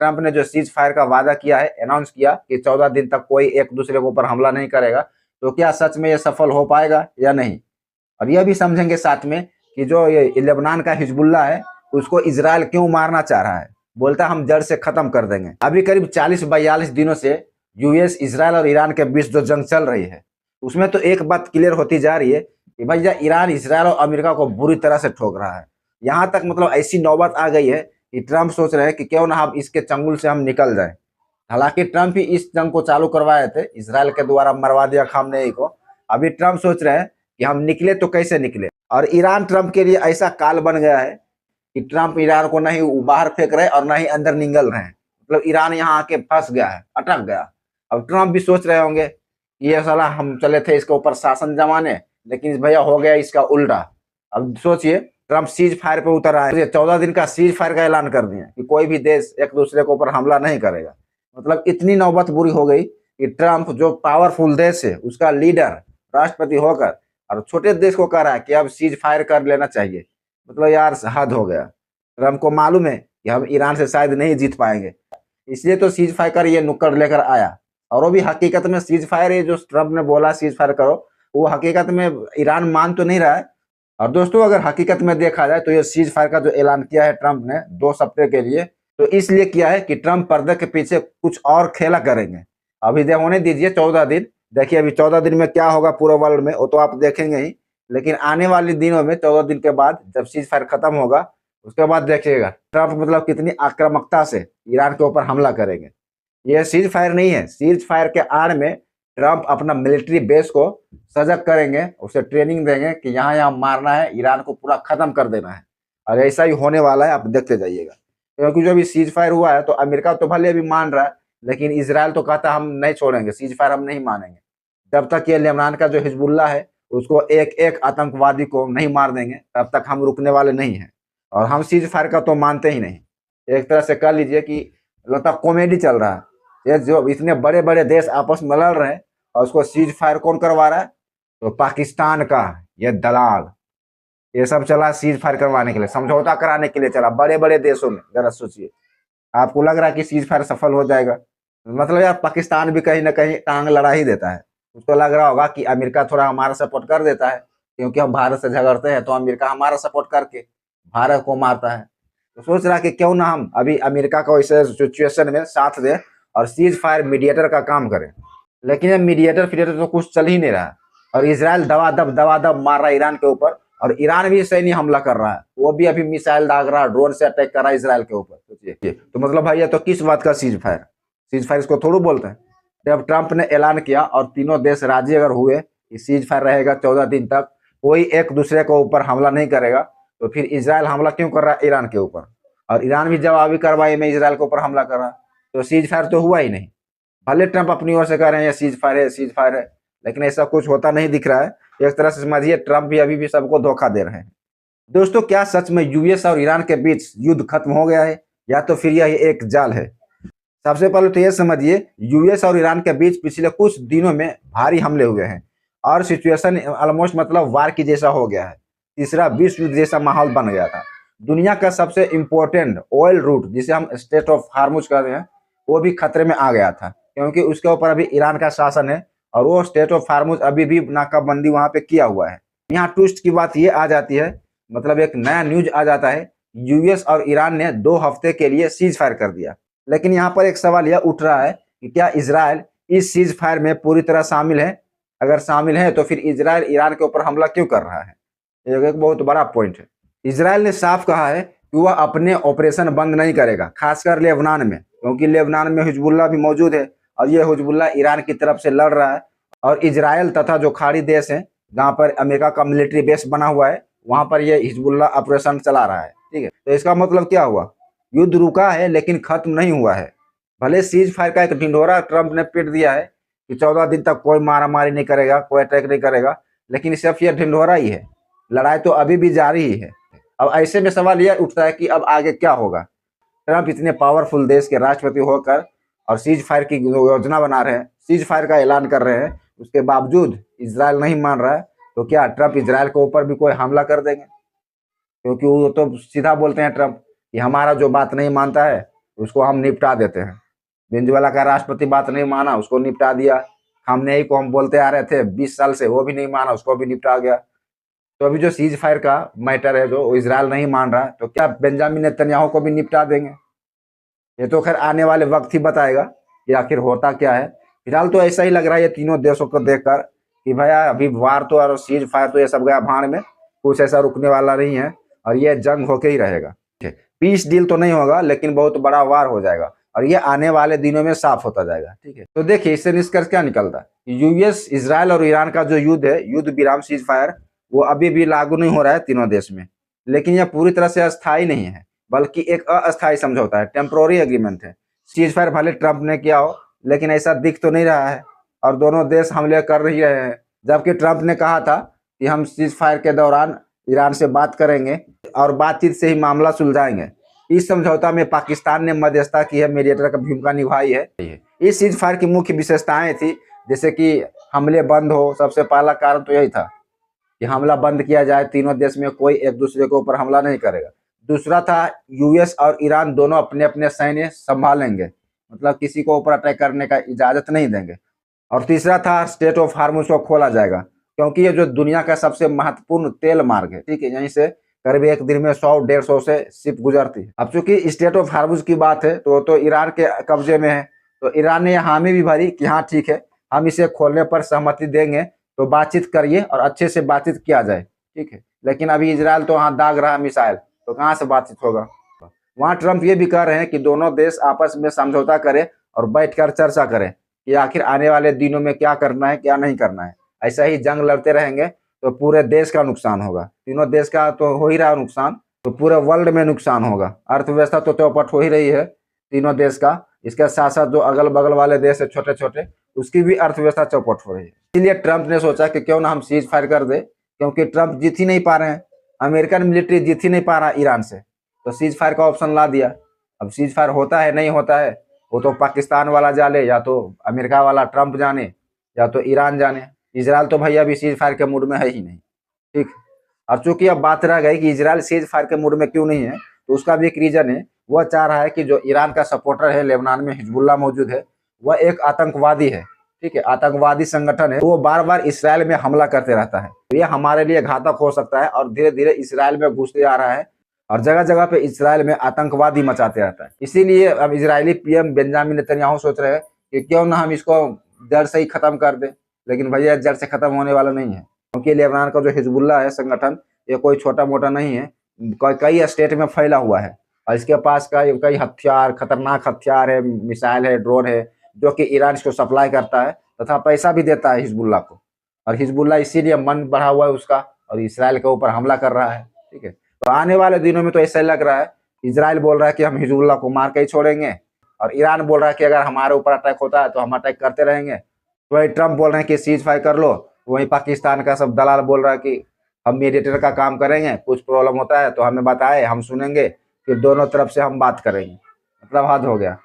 Trump ने जो cease fire का वादा किया है, अनाउंस किया कि 14 दिन तक कोई एक दूसरे के ऊपर हमला नहीं करेगा, तो क्या सच में ये सफल हो पाएगा या नहीं। और यह भी समझेंगे साथ में कि जो ये लेबनान का हिजबुल्लाह है, उसको इजराइल क्यों मारना चाह रहा है। बोलता है हम जड़ से खत्म कर देंगे। अभी करीब 40-42 दिनों से यूएस, इजराइल और ईरान के बीच जो जंग चल रही है, उसमें तो एक बात क्लियर होती जा रही है कि भैया ईरान, इजराइल और अमेरिका को बुरी तरह से ठोक रहा है। यहाँ तक मतलब ऐसी नौबत आ गई है कि ट्रंप सोच रहे हैं कि क्यों ना हम इसके चंगुल से हम निकल जाएं। हालांकि ट्रंप ही इस जंग को चालू करवाए थे, इजराइल के द्वारा मरवा दिया खामनेई को। अभी ट्रंप सोच रहे हैं कि हम निकले तो कैसे निकले। और ईरान ट्रंप के लिए ऐसा काल बन गया है कि ट्रंप ईरान को नहीं बाहर फेंक रहे और ना ही अंदर निगल रहे हैं। मतलब ईरान यहाँ आके फंस गया है, अटक गया। अब ट्रंप भी सोच रहे होंगे ये साला हम चले थे इसके ऊपर शासन जमाने, लेकिन भैया हो गया इसका उल्टा। अब सोचिए ट्रंप सीज फायर पे उतर आए, 14 दिन का सीज फायर का ऐलान कर दिया कि कोई भी देश एक दूसरे के ऊपर हमला नहीं करेगा। मतलब इतनी नौबत बुरी हो गई कि ट्रंप जो पावरफुल देश है उसका लीडर, राष्ट्रपति होकर और छोटे देश को कह रहा है कि अब सीज फायर कर लेना चाहिए। मतलब यार हद हो गया। ट्रंप को मालूम है कि हम ईरान से शायद नहीं जीत पाएंगे, इसलिए तो सीज फायर कर ये नुक्कड़ लेकर आया। और वो भी हकीकत में सीज फायर, ये जो ट्रंप ने बोला सीज फायर करो, वो हकीकत में ईरान मान तो नहीं रहा है। और दोस्तों अगर हकीकत में देखा जाए तो ये सीज फायर का जो ऐलान किया है ट्रंप ने 2 सप्ताह के लिए, तो इसलिए किया है कि ट्रंप पर्दे के पीछे कुछ और खेला करेंगे। अभी होने दीजिए 14 दिन, देखिए अभी 14 दिन में क्या होगा पूरे वर्ल्ड में वो तो आप देखेंगे ही, लेकिन आने वाले दिनों में 14 दिन के बाद जब सीज फायर खत्म होगा उसके बाद देखिएगा ट्रंप मतलब कितनी आक्रामकता से ईरान के ऊपर हमला करेंगे। यह सीज फायर नहीं है, सीज फायर के आड़ में ट्रंप अपना मिलिट्री बेस को सजग करेंगे, उसे ट्रेनिंग देंगे कि यहाँ यहाँ मारना है, ईरान को पूरा खत्म कर देना है। और ऐसा ही होने वाला है, आप देखते जाइएगा। क्योंकि जो भी सीज फायर हुआ है तो अमेरिका तो भले अभी मान रहा है, लेकिन इसराइल तो कहता है हम नहीं छोड़ेंगे, सीज फायर हम नहीं मानेंगे जब तक ये लेबनान का जो हिजबुल्लाह है उसको एक एक आतंकवादी को नहीं मार देंगे, तब तक हम रुकने वाले नहीं हैं। और हम सीज फायर का तो मानते ही नहीं। एक तरह से कह लीजिए कि लगता कॉमेडी चल रहा है। ये जो इतने बड़े बड़े देश आपस में लड़ रहे हैं और उसको सीज फायर कौन करवा रहा है, तो पाकिस्तान का ये दलाल, ये सब चला सीज फायर करवाने के लिए, समझौता कराने के लिए चला बड़े बड़े देशों में। जरा सोचिए, आपको लग रहा है कि सीज फायर सफल हो जाएगा? मतलब यार पाकिस्तान भी कहीं ना कहीं टांग लड़ा ही देता है। उसको लग रहा होगा कि अमेरिका थोड़ा हमारा सपोर्ट कर देता है, क्योंकि हम भारत से झगड़ते हैं तो अमेरिका हमारा सपोर्ट करके भारत को मारता है। तो सोच रहा कि क्यों ना हम अभी अमेरिका को इस सिचुएशन में साथ दें और सीज फायर मीडिएटर का काम करें। लेकिन ये मीडिएटर फिडिएटर तो कुछ चल ही नहीं रहा है। और इसराइल दबा दब मार रहा है ईरान के ऊपर, और ईरान भी सैन्य हमला कर रहा है, वो भी अभी मिसाइल दाग रहा है, ड्रोन से अटैक कर रहा है इसराइल के ऊपर। सोचिए, तो मतलब भाई ये तो किस बात का सीज फायर? सीज फायर इसको थोड़ा बोलते हैं। जब ट्रंप ने ऐलान किया और तीनों देश राजी अगर हुए कि सीज फायर रहेगा 14 दिन तक, कोई एक दूसरे के ऊपर हमला नहीं करेगा, तो फिर इसराइल हमला क्यों कर रहा है ईरान के ऊपर? और ईरान भी जवाबी कार्रवाई में इसराइल के ऊपर हमला कर रहा है, तो सीज फायर तो हुआ ही नहीं। भले ट्रंप अपनी ओर से कह रहे हैं सीज फायर है, सीज फायर है, लेकिन ऐसा कुछ होता नहीं दिख रहा है। एक तरह से समझिए ट्रंप भी अभी भी सबको धोखा दे रहे हैं। दोस्तों क्या सच में यूएस और ईरान के बीच युद्ध खत्म हो गया है, या तो फिर यह एक जाल है? सबसे पहले तो यह समझिए यूएस और ईरान के बीच पिछले कुछ दिनों में भारी हमले हुए हैं और सिचुएशन ऑलमोस्ट मतलब वार की जैसा हो गया है। तीसरा विश्व युद्ध जैसा माहौल बन गया था। दुनिया का सबसे इंपॉर्टेंट ऑयल रूट जिसे हम स्ट्रेट ऑफ हार्मुज कहते हैं, वो भी खतरे में आ गया था, क्योंकि उसके ऊपर अभी ईरान का शासन है और वो स्ट्रेट ऑफ हार्मुज अभी भी नाकाबंदी वहां पे किया हुआ है। यहाँ ट्विस्ट की बात ये आ जाती है, मतलब एक नया न्यूज आ जाता है, यूएस और ईरान ने 2 हफ्ते के लिए सीज फायर कर दिया। लेकिन यहाँ पर एक सवाल यह उठ रहा है कि क्या इजराइल इस सीज फायर में पूरी तरह शामिल है? अगर शामिल है तो फिर इजराइल ईरान के ऊपर हमला क्यों कर रहा है? एक बहुत बड़ा पॉइंट है। इजराइल ने साफ कहा है कि वह अपने ऑपरेशन बंद नहीं करेगा, खासकर लेबनान में, क्योंकि लेबनान में हिजबुल्लाह भी मौजूद है और ये हिजबुल्लाह ईरान की तरफ से लड़ रहा है। और इजराइल तथा जो खाड़ी देश है जहाँ पर अमेरिका का मिलिट्री बेस बना हुआ है, वहां पर यह हिजबुल्लाह ऑपरेशन चला रहा है। ठीक है, तो इसका मतलब क्या हुआ? युद्ध रुका है लेकिन खत्म नहीं हुआ है। भले सीज फायर का एक ढिंढोरा ट्रंप ने पीट दिया है कि 14 दिन तक कोई मारामारी नहीं करेगा, कोई अटैक नहीं करेगा, लेकिन सिर्फ ये ढिंढोरा ही है, लड़ाई तो अभी भी जारी ही है। अब ऐसे में सवाल यह उठता है कि अब आगे क्या होगा? ट्रंप इतने पावरफुल देश के राष्ट्रपति होकर और सीज फायर की योजना बना रहे हैं, सीज फायर का ऐलान कर रहे हैं, उसके बावजूद इजराइल नहीं मान रहा है, तो क्या ट्रंप इजराइल के ऊपर भी कोई हमला कर देंगे? क्योंकि वो तो सीधा बोलते हैं ट्रंप कि हमारा जो बात नहीं मानता है उसको हम निपटा देते हैं। वेनेजुएला का राष्ट्रपति बात नहीं माना, उसको निपटा दिया। खामनेई को हम बोलते आ रहे थे 20 साल से, वो भी नहीं माना, उसको भी निपटा गया। तो अभी जो सीज फायर का मैटर है, जो इजराइल नहीं मान रहा, तो क्या बेंजामिन नेतन्याहू को भी निपटा देंगे? ये तो खैर आने वाले वक्त ही बताएगा कि आखिर होता क्या है। फिलहाल तो ऐसा ही लग रहा है ये तीनों देशों को देखकर कि भैया अभी वार तो और सीज फायर तो ये सब गया भाड़ में, कुछ ऐसा रुकने वाला नहीं है और ये जंग होके ही रहेगा। पीस डील तो नहीं होगा, लेकिन बहुत बड़ा वार हो जाएगा और ये आने वाले दिनों में साफ होता जाएगा। ठीक है, तो देखिए इससे निष्कर्ष क्या निकलता है। यूएस, इजराइल और ईरान का जो युद्ध है, युद्ध विराम सीज फायर, वो अभी भी लागू नहीं हो रहा है तीनों देश में, लेकिन यह पूरी तरह से अस्थायी नहीं है, बल्कि एक अस्थायी समझौता है, टेम्पोररी एग्रीमेंट है। सीज फायर भले ट्रंप ने किया हो, लेकिन ऐसा दिख तो नहीं रहा है और दोनों देश हमले कर ही रहे हैं। जबकि ट्रंप ने कहा था कि हम सीज फायर के दौरान ईरान से बात करेंगे और बातचीत से ही मामला सुलझाएंगे। इस समझौता में पाकिस्तान ने मध्यस्थता की है, मीडिएटर का भूमिका निभाई है। इस सीज फायर की मुख्य विशेषताएं थी, जैसे कि हमले बंद हो। सबसे पहला कारण तो यही था कि हमला बंद किया जाए, तीनों देश में कोई एक दूसरे के ऊपर हमला नहीं करेगा। दूसरा था यूएस और ईरान दोनों अपने अपने सैन्य संभालेंगे, मतलब किसी को ऊपर अटैक करने का इजाजत नहीं देंगे। और तीसरा था स्टेट ऑफ हार्मुज को खोला जाएगा, क्योंकि ये जो दुनिया का सबसे महत्वपूर्ण तेल मार्ग है, ठीक है, यहीं से करीब एक दिन में 100-150 से शिप गुजरती है। अब चूंकि स्टेट ऑफ हार्मुज की बात है तो ईरान के कब्जे में है, तो ईरान ने हामी भी भरी कि हाँ ठीक है, हम इसे खोलने पर सहमति देंगे, तो बातचीत करिए और अच्छे से बातचीत किया जाए। ठीक है, लेकिन अभी इजराइल तो वहाँ दाग रहा मिसाइल, तो कहाँ से बातचीत होगा। वहाँ ट्रंप ये भी कह रहे हैं कि दोनों देश आपस में समझौता करें और बैठकर चर्चा करें कि आखिर आने वाले दिनों में क्या करना है क्या नहीं करना है। ऐसा ही जंग लड़ते रहेंगे तो पूरे देश का नुकसान होगा, तीनों देश का तो हो ही रहा नुकसान, तो पूरे वर्ल्ड में नुकसान होगा। अर्थव्यवस्था तो चौपट हो ही रही है तीनों देश का, इसके साथ साथ जो अगल बगल वाले देश है छोटे छोटे, उसकी भी अर्थव्यवस्था चौपट हो रही है। इसलिए ट्रंप ने सोचा कि क्यों ना हम सीज फायर कर दे, क्योंकि ट्रंप जीत ही नहीं पा रहे हैं, अमेरिकन मिलिट्री जीत ही नहीं पा रहा ईरान से, तो सीज फायर का ऑप्शन ला दिया। अब सीज फायर होता है नहीं होता है वो तो पाकिस्तान वाला जाने, या तो अमेरिका वाला ट्रंप जाने, या तो ईरान जाने। इजराइल तो भैया अभी सीज फायर के मूड में है ही नहीं। ठीक, और चूंकि अब बात रह गई कि इजराइल सीज फायर के मूड में क्यों नहीं है, तो उसका भी एक रीजन है। वह चाह रहा है कि जो ईरान का सपोर्टर है लेबनान में, हिजबुल्लाह मौजूद है, वह एक आतंकवादी है। ठीक है, आतंकवादी संगठन है, वो बार बार इसराइल में हमला करते रहता है, तो यह हमारे लिए घातक हो सकता है और धीरे धीरे इसराइल में घुसते जा रहा है और जगह जगह पे इसराइल में आतंकवादी मचाते रहता है। इसीलिए अब इजरायली पीएम बेंजामिन नेतन्याहू सोच रहे हैं कि क्यों ना हम इसको जड़ से ही खत्म कर दें। लेकिन भैया जड़ से खत्म होने वाला नहीं है, क्योंकि लेबनान का जो हिजबुल्लाह है संगठन, ये कोई छोटा मोटा नहीं है, कई स्टेट में फैला हुआ है और इसके पास कई हथियार, खतरनाक हथियार है, मिसाइल है, ड्रोन है, जो कि ईरान इसको सप्लाई करता है तथा पैसा भी देता है हिजबुल्लाह को। और हिजबुल्लाह इसीलिए मन बढ़ा हुआ है उसका और इसराइल के ऊपर हमला कर रहा है। ठीक है, तो आने वाले दिनों में तो ऐसा लग रहा है, इजराइल बोल रहा है कि हम हिजबुल्लाह को मार के ही छोड़ेंगे और ईरान बोल रहा है कि अगर हमारे ऊपर अटैक होता है तो हम अटैक करते रहेंगे। तो वही ट्रंप बोल रहे हैं कि सीज फायर कर लो, वही पाकिस्तान का सब दलाल बोल रहा है कि हम मीडिएटर का काम करेंगे, कुछ प्रॉब्लम होता है तो हमें बताए, हम सुनेंगे, फिर दोनों तरफ से हम बात करेंगे। मतलब हद हो गया।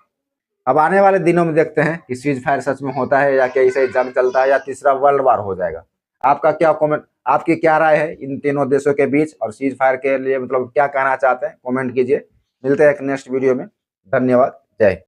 अब आने वाले दिनों में देखते हैं कि सीज फायर सच में होता है या कैसे ही जंग चलता है या तीसरा वर्ल्ड वार हो जाएगा। आपका क्या कमेंट, आपकी क्या राय है इन तीनों देशों के बीच और सीज फायर के लिए, मतलब क्या कहना चाहते हैं, कमेंट कीजिए। मिलते हैं एक नेक्स्ट वीडियो में। धन्यवाद, जय हिंद।